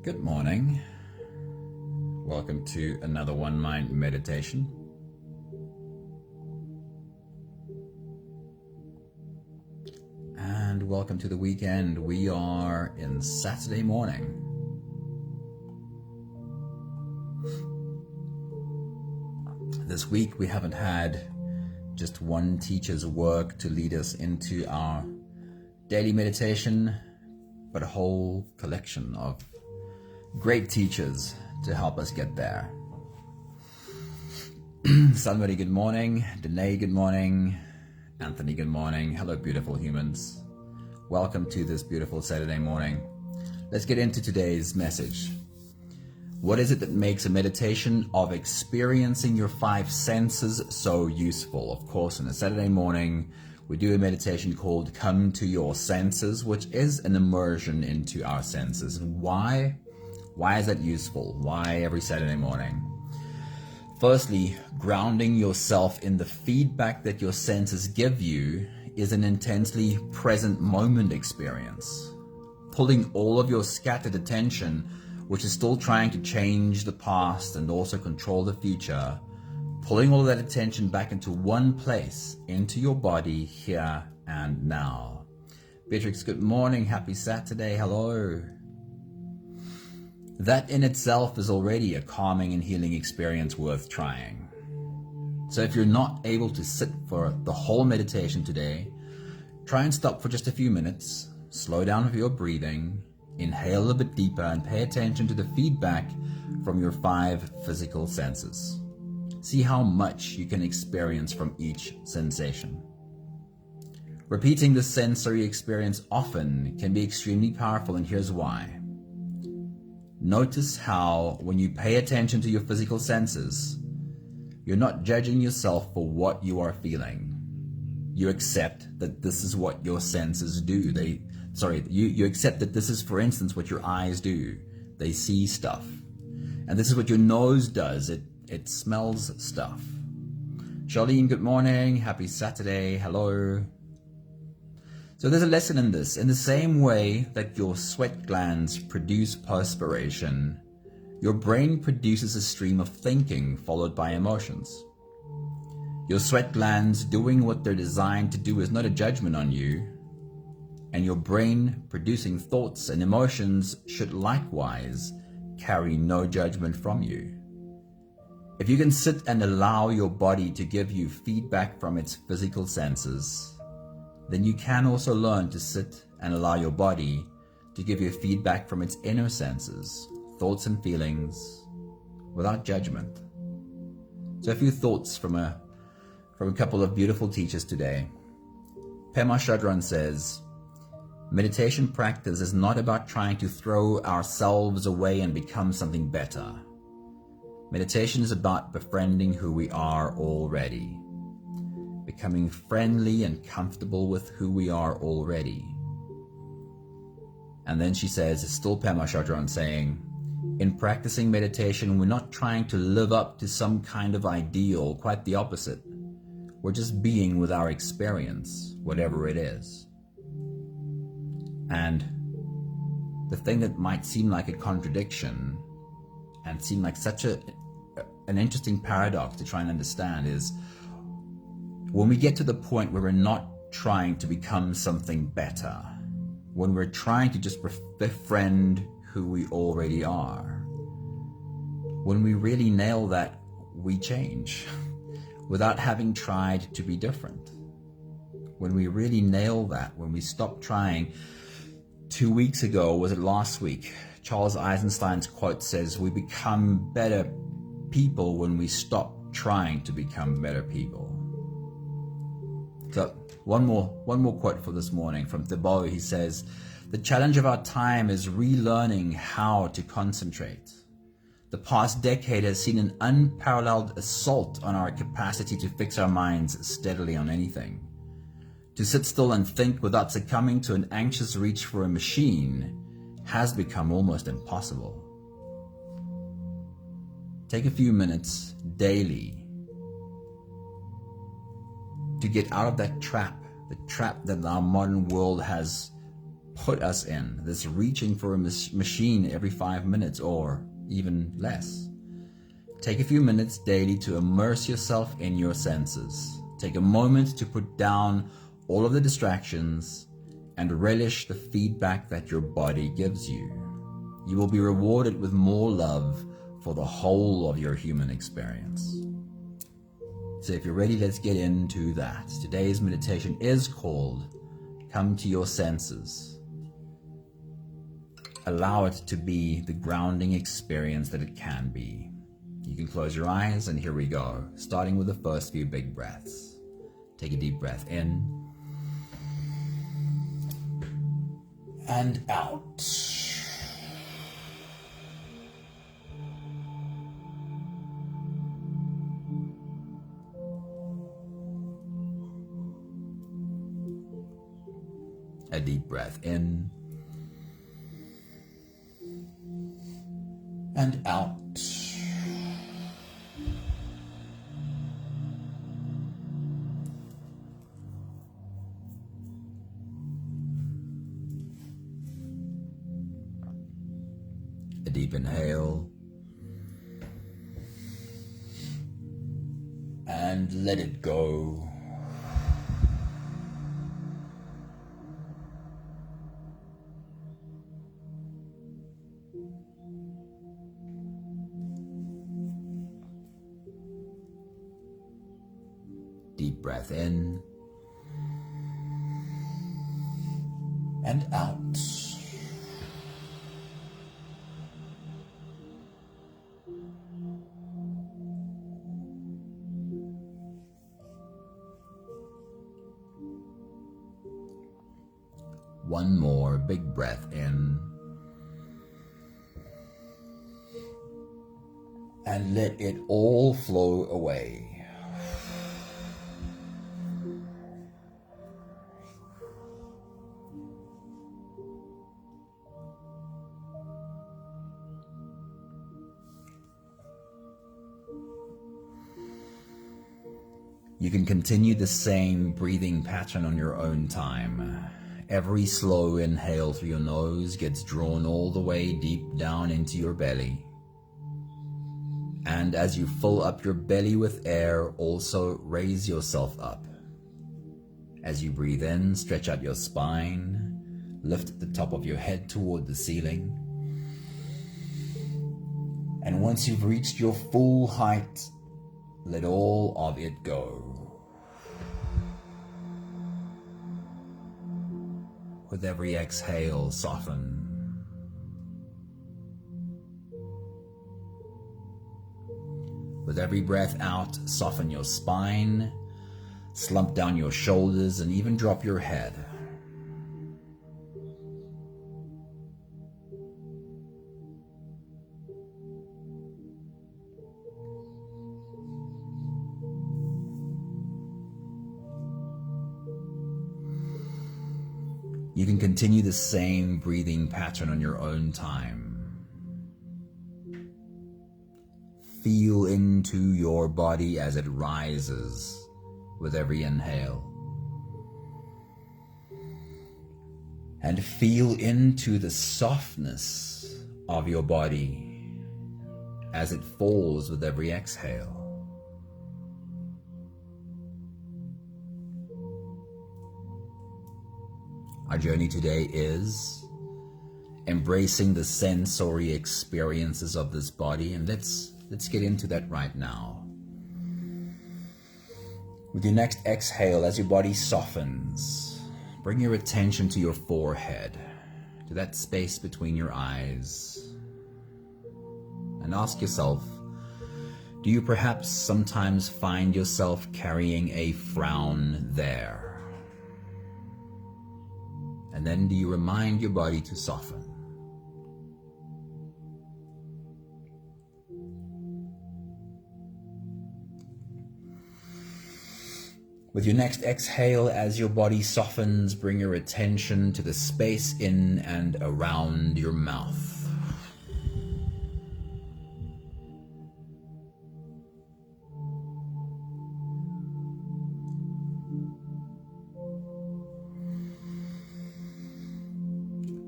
Good morning. Welcome to another One Mind meditation. And welcome to the weekend. We are in Saturday morning. This week we haven't had just one teacher's work to lead us into our daily meditation, but a whole collection of great teachers to help us get there. Somebody, good morning. Danae, good morning. Anthony, good morning. Hello, beautiful humans. Welcome to this beautiful Saturday morning. Let's get into today's message. What is it that makes a meditation of experiencing your five senses so useful? Of course, on a Saturday morning, we do a meditation called Come to Your Senses, which is an immersion into our senses. And why? Why is that useful? Why every Saturday morning? Firstly, grounding yourself in the feedback that your senses give you is an intensely present moment experience. Pulling all of your scattered attention, which is still trying to change the past and also control the future, pulling all of that attention back into one place, into your body, here and now. Beatrix, good morning. Happy Saturday. Hello. That in itself is already a calming and healing experience worth trying. So if you're not able to sit for the whole meditation today, try and stop for just a few minutes, slow down with your breathing, inhale a bit deeper, and pay attention to the feedback from your five physical senses. See how much you can experience from each sensation. Repeating the sensory experience often can be extremely powerful, and here's why. Notice how when you pay attention to your physical senses, you're not judging yourself for what you are feeling. You accept that this is what your senses do. You accept that this is, for instance, what your eyes do. They see stuff. And this is what your nose does. It smells stuff. Charlene, good morning. Happy Saturday. Hello. So there's a lesson in this. In the same way that your sweat glands produce perspiration, your brain produces a stream of thinking followed by emotions. Your sweat glands doing what they're designed to do is not a judgment on you, and your brain producing thoughts and emotions should likewise carry no judgment from you. If you can sit and allow your body to give you feedback from its physical senses, then you can also learn to sit and allow your body to give you feedback from its inner senses, thoughts and feelings, without judgment. So a few thoughts from a couple of beautiful teachers today. Pema Chodron says, meditation practice is not about trying to throw ourselves away and become something better. Meditation is about befriending who we are already, becoming friendly and comfortable with who we are already. And then she says, still Pema Chodron saying, in practicing meditation, we're not trying to live up to some kind of ideal, quite the opposite. We're just being with our experience, whatever it is. And the thing that might seem like a contradiction and seem like such an interesting paradox to try and understand is when we get to the point where we're not trying to become something better, when we're trying to just befriend who we already are, when we really nail that, we change without having tried to be different. When we really nail that, when we stop trying. 2 weeks ago, was it last week, Charles Eisenstein's quote says, we become better people when we stop trying to become better people. So one more quote for this morning from Thibault. He says, the challenge of our time is relearning how to concentrate. The past decade has seen an unparalleled assault on our capacity to fix our minds steadily on anything. To sit still and think without succumbing to an anxious reach for a machine has become almost impossible. Take a few minutes daily to get out of that trap, the trap that our modern world has put us in, this reaching for a machine every 5 minutes or even less. Take a few minutes daily to immerse yourself in your senses. Take a moment to put down all of the distractions and relish the feedback that your body gives you. You will be rewarded with more love for the whole of your human experience. So if you're ready, let's get into that. Today's meditation is called Come to Your Senses. Allow it to be the grounding experience that it can be. You can close your eyes, and here we go, starting with the first few big breaths. Take a deep breath in and out. A deep breath in and out. A deep inhale and let it go. Deep breath in and out. One more big breath in and let it all flow away. You can continue the same breathing pattern on your own time. Every slow inhale through your nose gets drawn all the way deep down into your belly. And as you fill up your belly with air, also raise yourself up. As you breathe in, stretch out your spine, lift the top of your head toward the ceiling. And once you've reached your full height, let all of it go. With every exhale, soften. With every breath out, soften your spine, slump down your shoulders, and even drop your head. You can continue the same breathing pattern on your own time. Feel into your body as it rises with every inhale. And feel into the softness of your body as it falls with every exhale. Our journey today is embracing the sensory experiences of this body, and let's get into that right now. With your next exhale, as your body softens, bring your attention to your forehead, to that space between your eyes, and ask yourself, do you perhaps sometimes find yourself carrying a frown there? And then do you remind your body to soften? With your next exhale, as your body softens, bring your attention to the space in and around your mouth.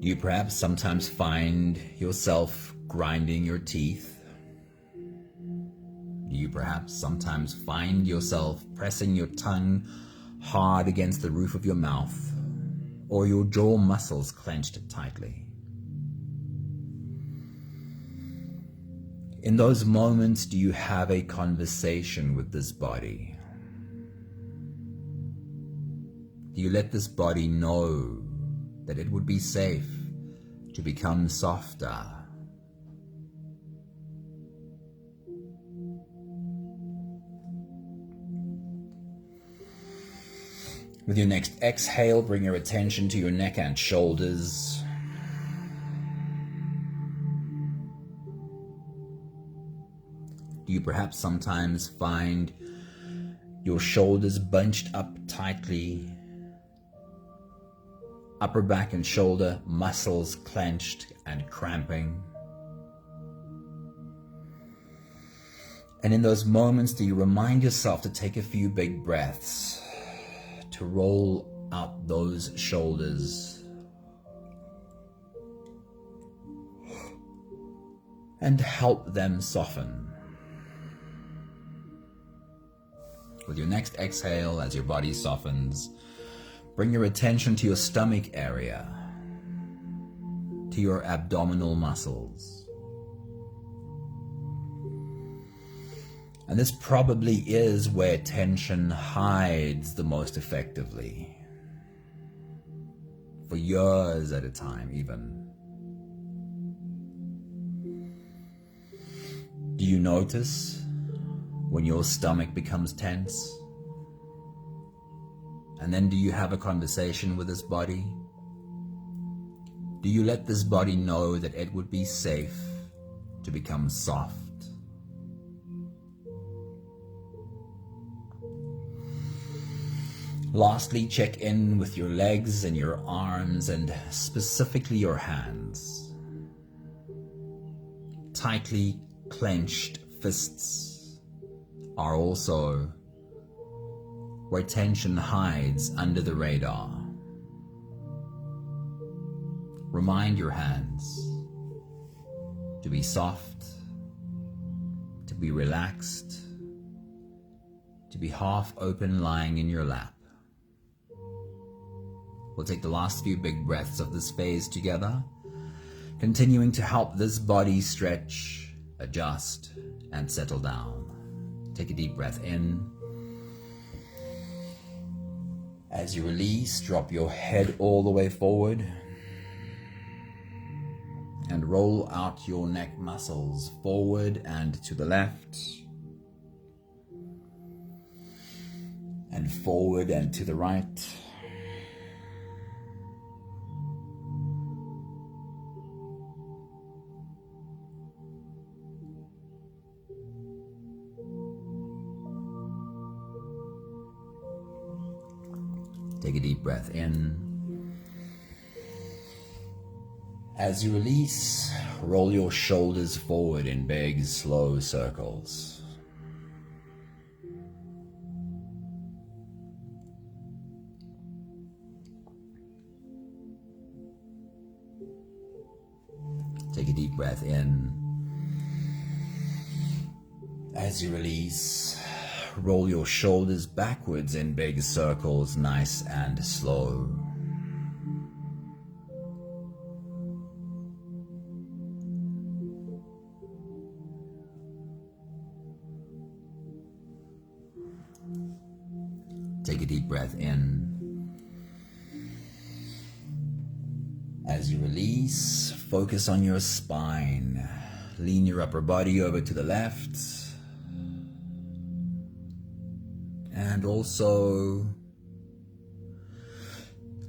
Do you perhaps sometimes find yourself grinding your teeth? Do you perhaps sometimes find yourself pressing your tongue hard against the roof of your mouth, or your jaw muscles clenched tightly? In those moments, do you have a conversation with this body? Do you let this body know that it would be safe to become softer? With your next exhale, bring your attention to your neck and shoulders. Do you perhaps sometimes find your shoulders bunched up tightly, upper back and shoulder muscles clenched and cramping? And in those moments, do you remind yourself to take a few big breaths, to roll out those shoulders and help them soften? With your next exhale, as your body softens, bring your attention to your stomach area, to your abdominal muscles. And this probably is where tension hides the most effectively, for years at a time even. Do you notice when your stomach becomes tense? And then do you have a conversation with this body? Do you let this body know that it would be safe to become soft? Lastly, check in with your legs and your arms, and specifically your hands. Tightly clenched fists are also where tension hides under the radar. Remind your hands to be soft, to be relaxed, to be half open lying in your lap. We'll take the last few big breaths of this phase together, continuing to help this body stretch, adjust, and settle down. Take a deep breath in. As you release, drop your head all the way forward and roll out your neck muscles forward and to the left, and forward and to the right. Take a deep breath in. As you release, roll your shoulders forward in big, slow circles. Take a deep breath in. As you release, roll your shoulders backwards in big circles, nice and slow. Take a deep breath in. As you release, focus on your spine. Lean your upper body over to the left. And also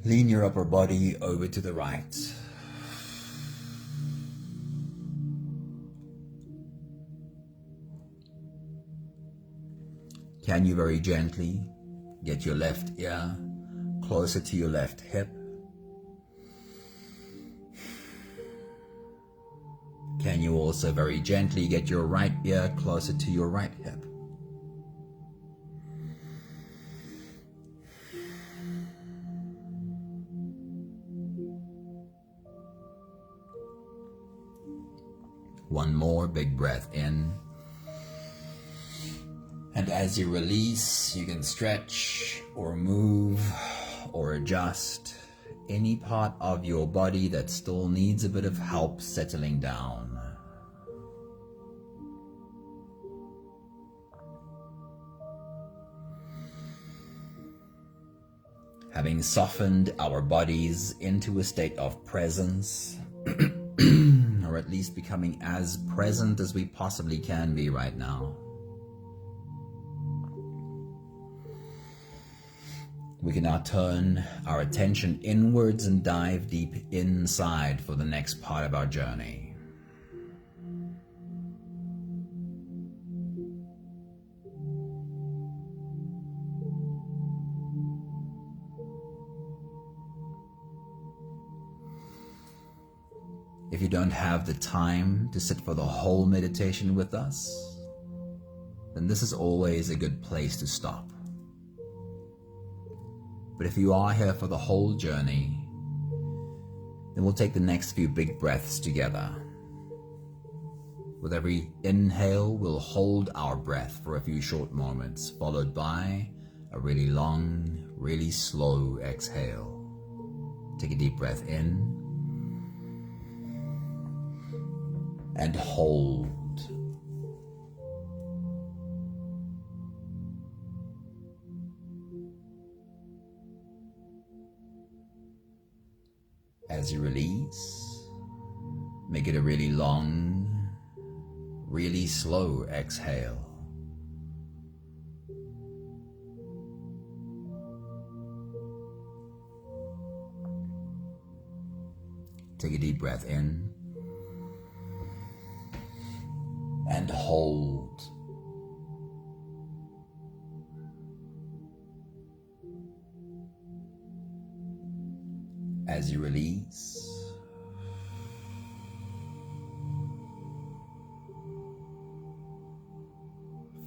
lean your upper body over to the right. Can you very gently get your left ear closer to your left hip? Can you also very gently get your right ear closer to your right hip? One more big breath in. And as you release, you can stretch or move or adjust any part of your body that still needs a bit of help settling down. Having softened our bodies into a state of presence, or at least becoming as present as we possibly can be right now, we can now turn our attention inwards and dive deep inside for the next part of our journey. If you don't have the time to sit for the whole meditation with us, then this is always a good place to stop. But if you are here for the whole journey, then we'll take the next few big breaths together. With every inhale, we'll hold our breath for a few short moments, followed by a really long, really slow exhale. Take a deep breath in and hold. As you release, make it a really long, really slow exhale. Take a deep breath in and hold. As you release,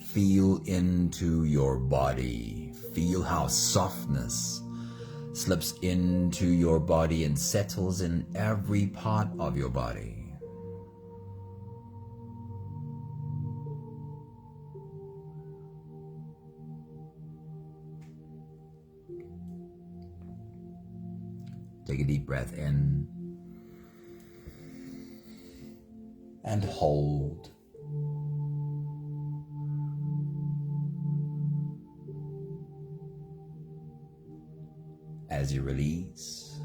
feel into your body. Feel how softness slips into your body and settles in every part of your body. Take a deep breath in and hold. As you release,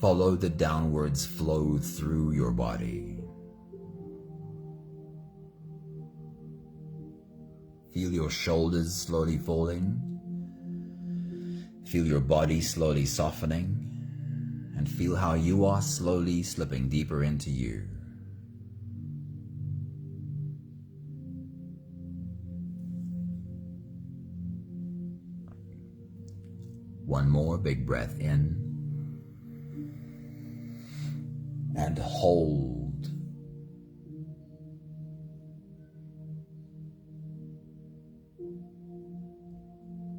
follow the downwards flow through your body. Feel your shoulders slowly falling. Feel your body slowly softening, and feel how you are slowly slipping deeper into you. One more big breath in and hold.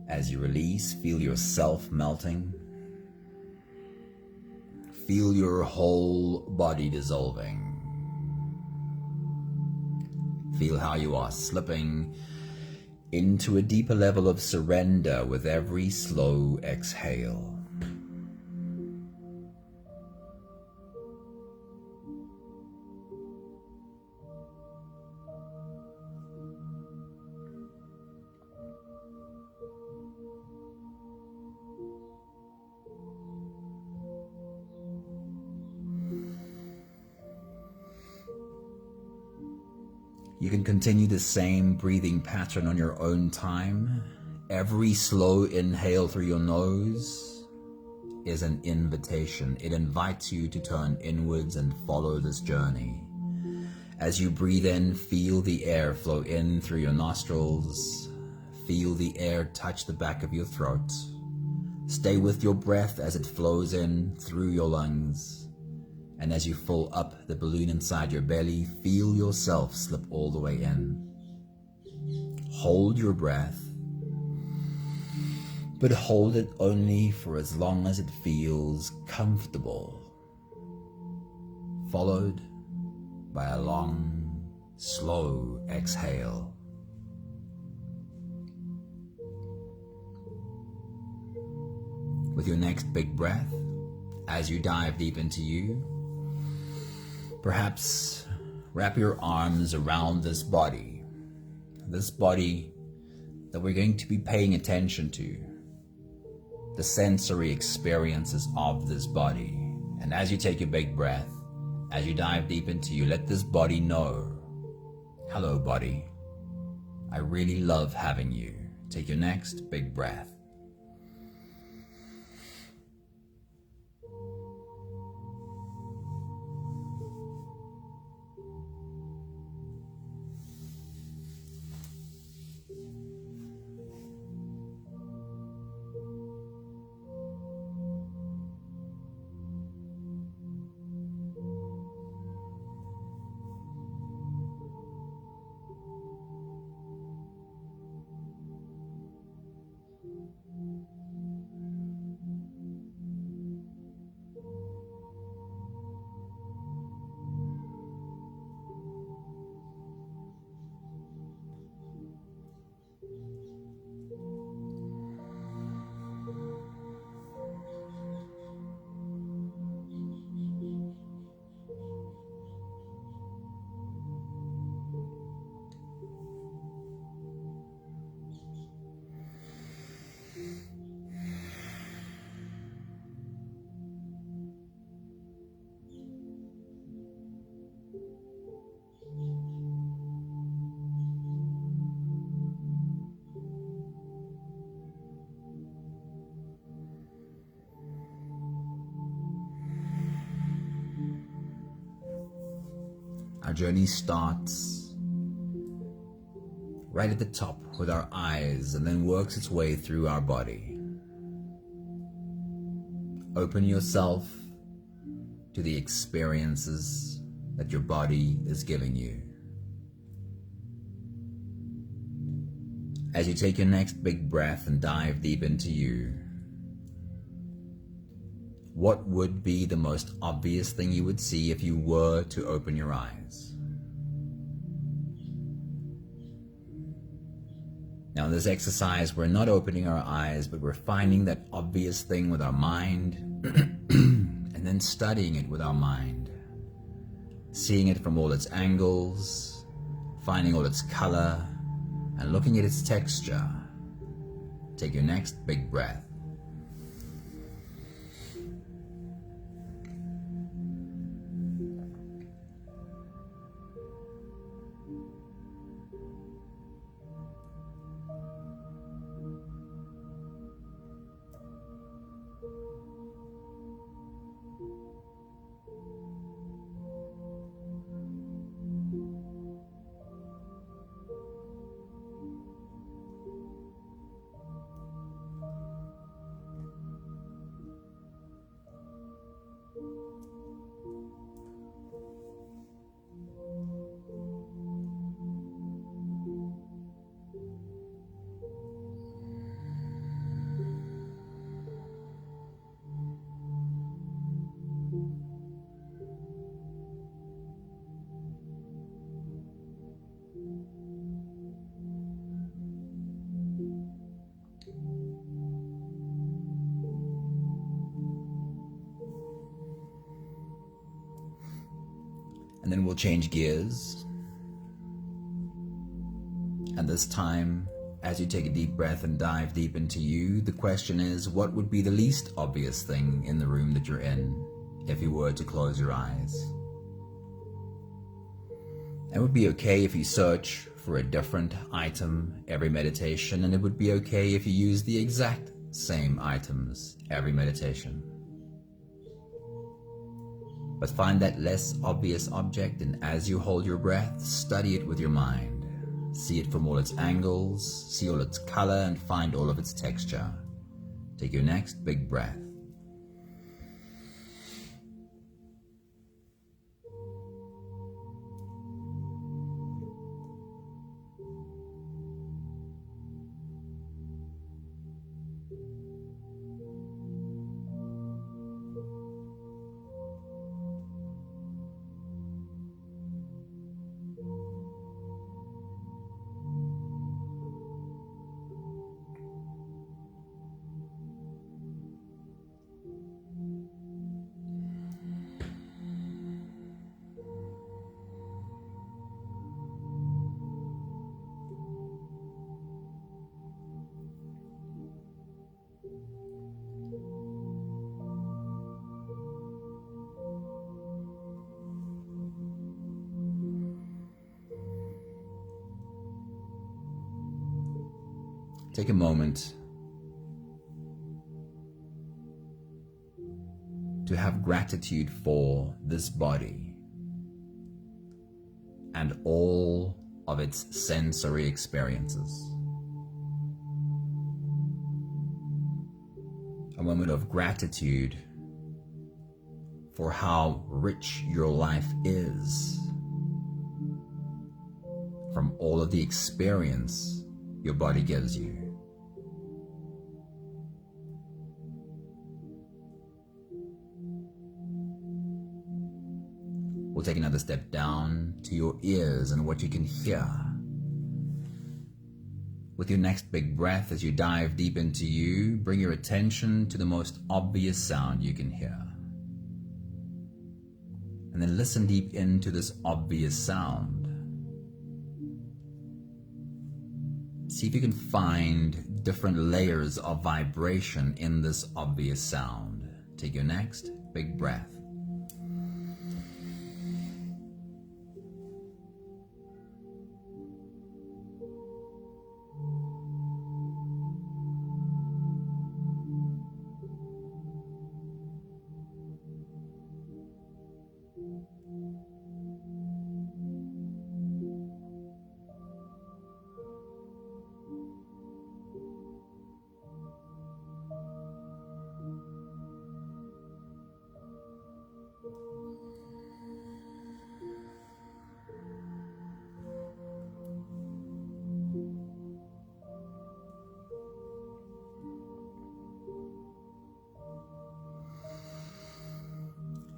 As you release, feel yourself melting. Feel your whole body dissolving. Feel how you are slipping into a deeper level of surrender with every slow exhale. You can continue the same breathing pattern on your own time. Every slow inhale through your nose is an invitation. It invites you to turn inwards and follow this journey. As you breathe in, feel the air flow in through your nostrils. Feel the air touch the back of your throat. Stay with your breath as it flows in through your lungs. And as you fill up the balloon inside your belly, feel yourself slip all the way in. Hold your breath, but hold it only for as long as it feels comfortable. followed by a long, slow exhale. With your next big breath, as you dive deep into you, perhaps wrap your arms around this body that we're going to be paying attention to, the sensory experiences of this body. And as you take your big breath, as you dive deep into you, let this body know, hello body, I really love having you. Take your next big breath. Our journey starts right at the top with our eyes and then works its way through our body. Open yourself to the experiences that your body is giving you. As you take your next big breath and dive deep into you, what would be the most obvious thing you would see if you were to open your eyes? Now in this exercise, we're not opening our eyes, but we're finding that obvious thing with our mind and then studying it with our mind, seeing it from all its angles, finding all its color, and looking at its texture. Take your next big breath. And then we'll change gears. And this time, as you take a deep breath and dive deep into you, the question is, what would be the least obvious thing in the room that you're in if you were to close your eyes? It would be okay if you search for a different item every meditation, and it would be okay if you use the exact same items every meditation. But find that less obvious object, and as you hold your breath, study it with your mind. See it from all its angles, see all its color, and find all of its texture. Take your next big breath. take a moment to have gratitude for this body and all of its sensory experiences. A moment of gratitude for how rich your life is from all of the experience your body gives you. We'll take another step down to your ears and what you can hear. With your next big breath, as you dive deep into you, bring your attention to the most obvious sound you can hear. And then listen deep into this obvious sound. See if you can find different layers of vibration in this obvious sound. Take your next big breath.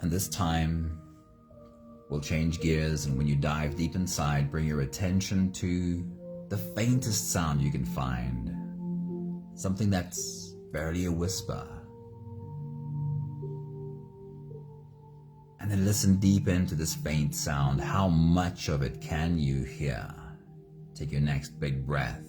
And this time, we'll change gears, and when you dive deep inside, bring your attention to the faintest sound you can find. Something that's barely a whisper. And then listen deep into this faint sound. How much of it can you hear? Take your next big breath.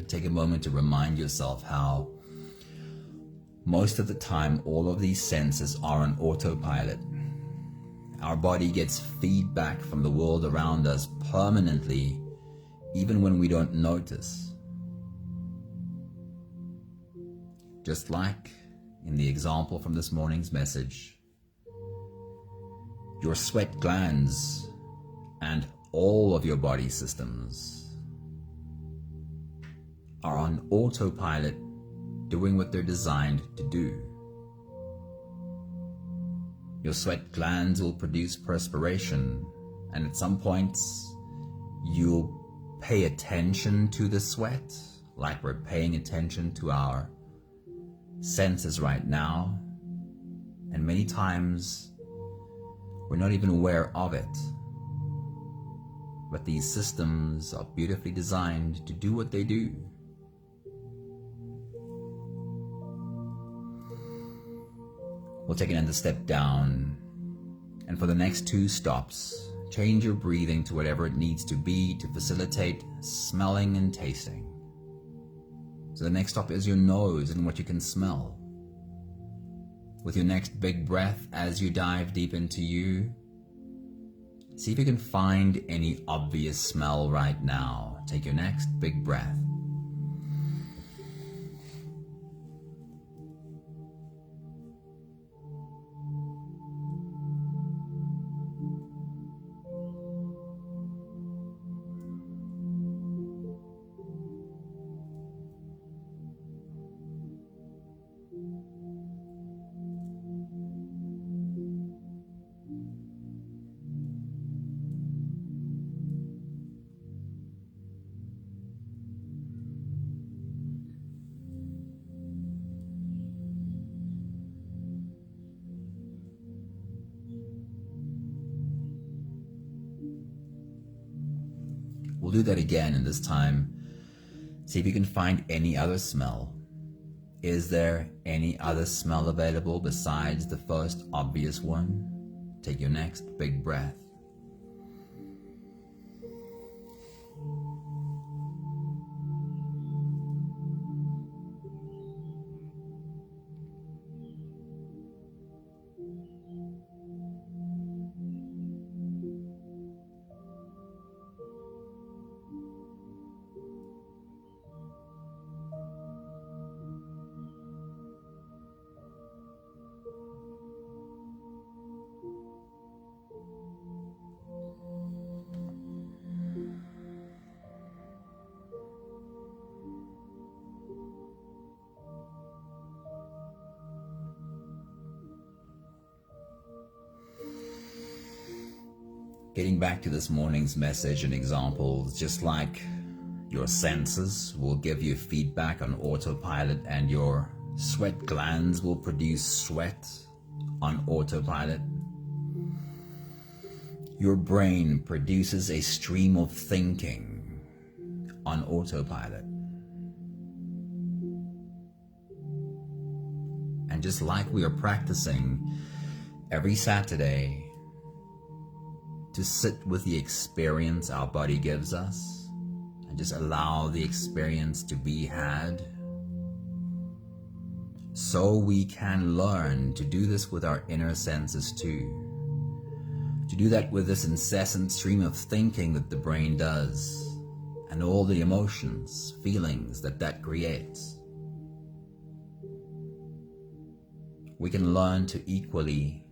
Take a moment to remind yourself how most of the time all of these senses are on autopilot. Our body gets feedback from the world around us permanently, even when we don't notice. Just like in the example from this morning's message, your sweat glands and all of your body systems are on autopilot, doing what they're designed to do. Your sweat glands will produce perspiration, and at some points you'll pay attention to the sweat, like we're paying attention to our senses right now, and many times we're not even aware of it. But these systems are beautifully designed to do what they do. We'll take another step down, and for the next 2 stops, change your breathing to whatever it needs to be to facilitate smelling and tasting. So the next stop is your nose and what you can smell. With your next big breath, as you dive deep into you, see if you can find any obvious smell right now. Take your next big breath. We'll do that again, and this time, see if you can find any other smell. Is there any other smell available besides the first obvious one? Take your next big breath. Getting back to this morning's message and examples, just like your senses will give you feedback on autopilot and your sweat glands will produce sweat on autopilot, your brain produces a stream of thinking on autopilot. And just like we are practicing every Saturday to sit with the experience our body gives us and just allow the experience to be had, so we can learn to do this with our inner senses too. To do that with this incessant stream of thinking that the brain does and all the emotions, feelings that creates. We can learn to equally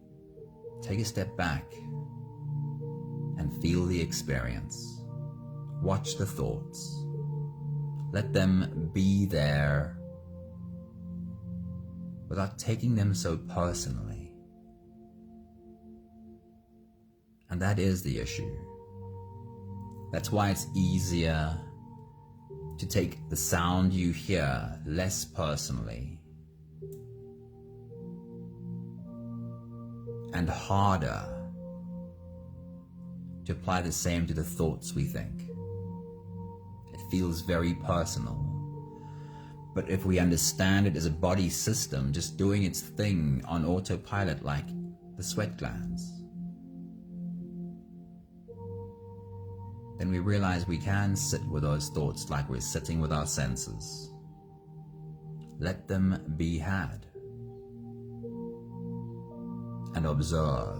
take a step back and feel the experience. Watch the thoughts. Let them be there without taking them so personally. And that is the issue. That's why it's easier to take the sound you hear less personally and harder to apply the same to the thoughts we think. It feels very personal. But if we understand it as a body system just doing its thing on autopilot like the sweat glands, then we realize we can sit with those thoughts like we're sitting with our senses. Let them be had and observe.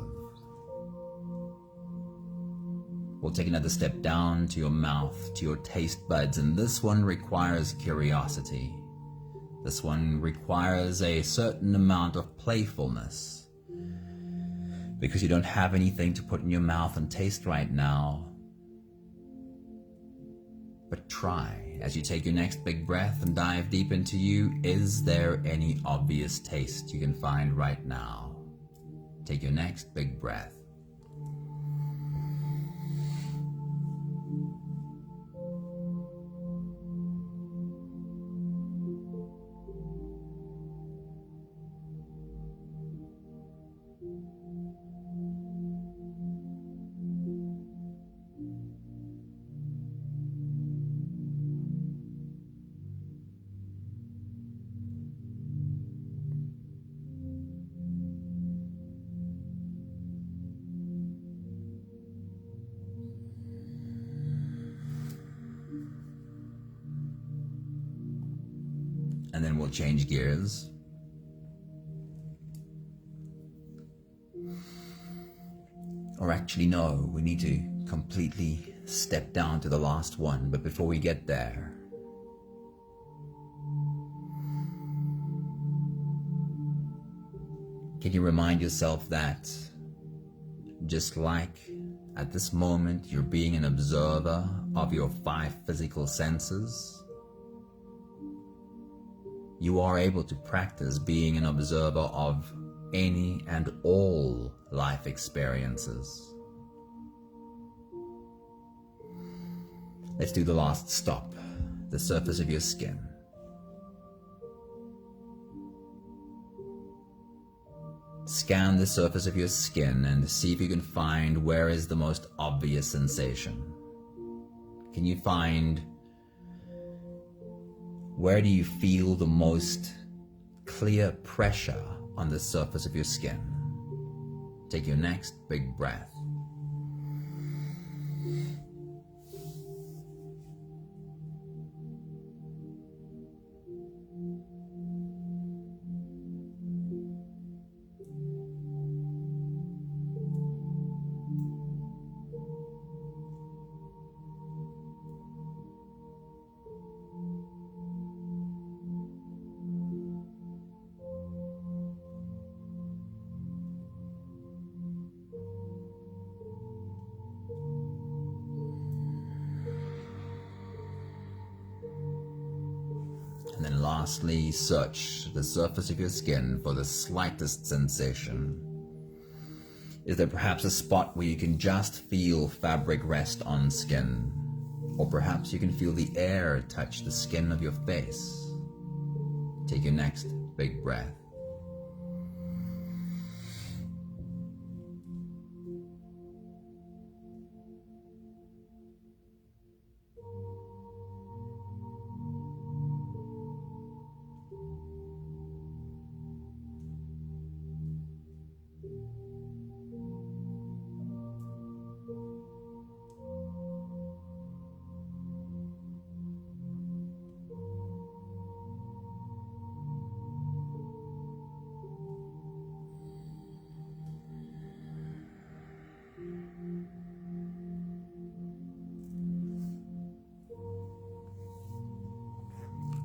We'll take another step down to your mouth, to your taste buds, and this one requires curiosity. This one requires a certain amount of playfulness, because you don't have anything to put in your mouth and taste right now. But try, as you take your next big breath and dive deep into you, is there any obvious taste you can find right now? Take your next big breath. And then we'll change gears. Or actually, no, we need to completely step down to the last one. But before we get there, can you remind yourself that just like at this moment you're being an observer of your 5 physical senses, you are able to practice being an observer of any and all life experiences. Let's do the last stop, the surface of your skin. Scan the surface of your skin and see if you can find where is the most obvious sensation. Can you find, where do you feel the most clear pressure on the surface of your skin? Take your next big breath. And then lastly, search the surface of your skin for the slightest sensation. Is there perhaps a spot where you can just feel fabric rest on skin? Or perhaps you can feel the air touch the skin of your face. Take your next big breath.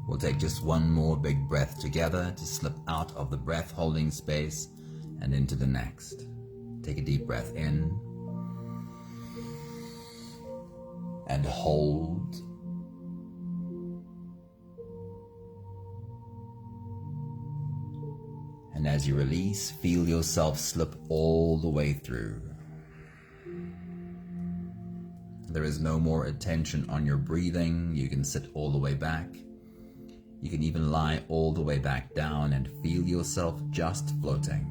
We'll take just one more big breath together to slip out of the breath holding space and into the next. Take a deep breath in and hold. And as you release, feel yourself slip all the way through. There is no more attention on your breathing. You can sit all the way back. You can even lie all the way back down and feel yourself just floating.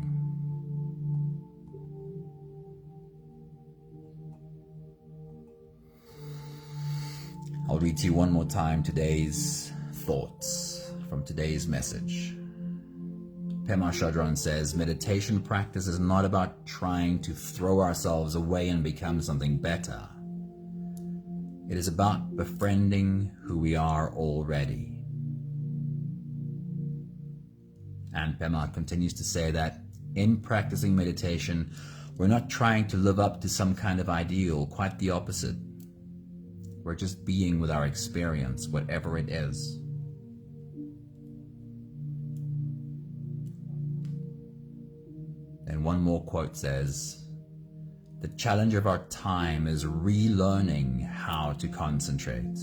I'll read to you one more time today's thoughts from today's message. Pema Chodron says, meditation practice is not about trying to throw ourselves away and become something better. It is about befriending who we are already. And Pema continues to say that in practicing meditation, we're not trying to live up to some kind of ideal, quite the opposite. We're just being with our experience, whatever it is. And one more quote says, the challenge of our time is relearning how to concentrate.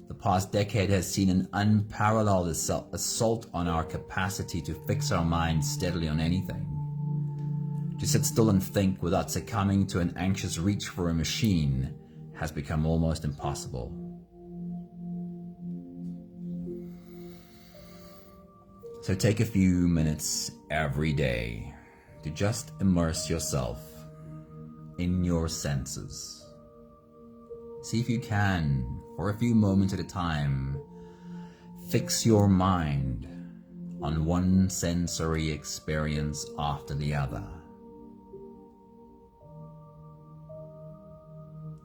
The past decade has seen an unparalleled assault on our capacity to fix our minds steadily on anything. To sit still and think without succumbing to an anxious reach for a machine has become almost impossible. So take a few minutes every day to just immerse yourself in your senses. See if you can, for a few moments at a time, fix your mind on one sensory experience after the other.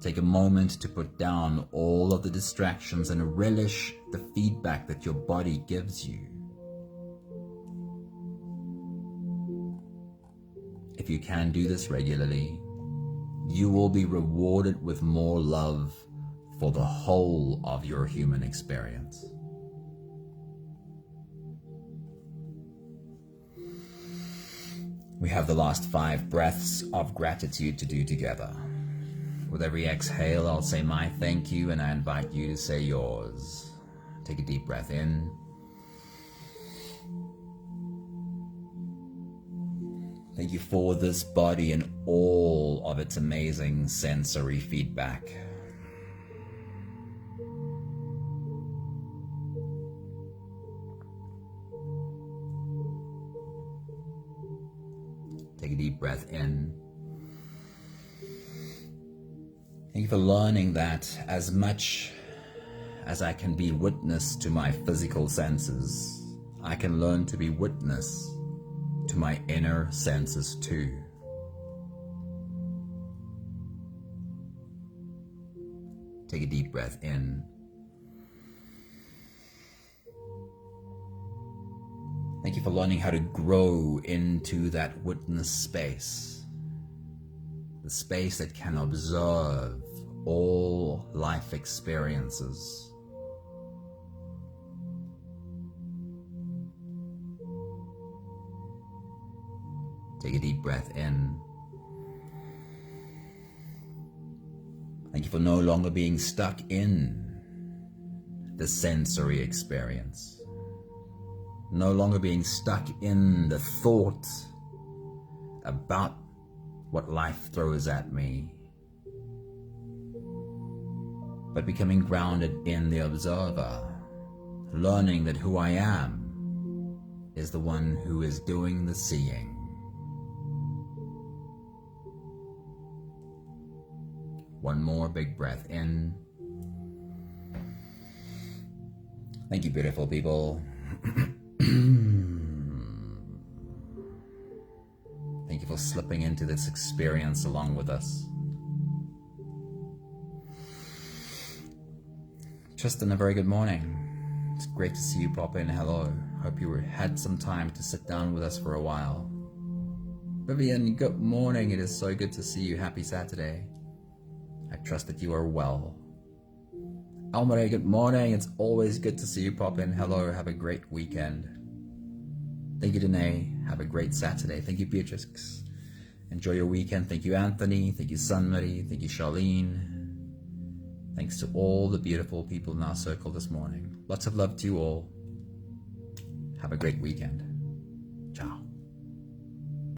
Take a moment to put down all of the distractions and relish the feedback that your body gives you. If you can do this regularly, you will be rewarded with more love for the whole of your human experience. We have the last 5 breaths of gratitude to do together. With every exhale, I'll say my thank you, and I invite you to say yours. Take a deep breath in. Thank you for this body and all of its amazing sensory feedback. Take a deep breath in Thank you for learning that as much as I can be witness to my physical senses, I can learn to be witness to my inner senses too. Take a deep breath in. Thank you for learning how to grow into that witness space. The space that can observe all life experiences. Take a deep breath in. Thank you for no longer being stuck in the sensory experience. No longer being stuck in the thought about what life throws at me, but becoming grounded in the observer, learning that who I am is the one who is doing the seeing. One more big breath in. Thank you, beautiful people. Thank you for slipping into this experience along with us. Tristan, a very good morning. It's great to see you pop in. Hello. Hope you had some time to sit down with us for a while. Vivian, good morning. It is so good to see you. Happy Saturday. I trust that you are well. Almaray, good morning. It's always good to see you pop in. Hello. Have a great weekend. Thank you, Danae. Have a great Saturday. Thank you, Beatrice. Enjoy your weekend. Thank you, Anthony. Thank you, Sunmarie. Thank you, Charlene. Thanks to all the beautiful people in our circle this morning. Lots of love to you all. Have a great weekend.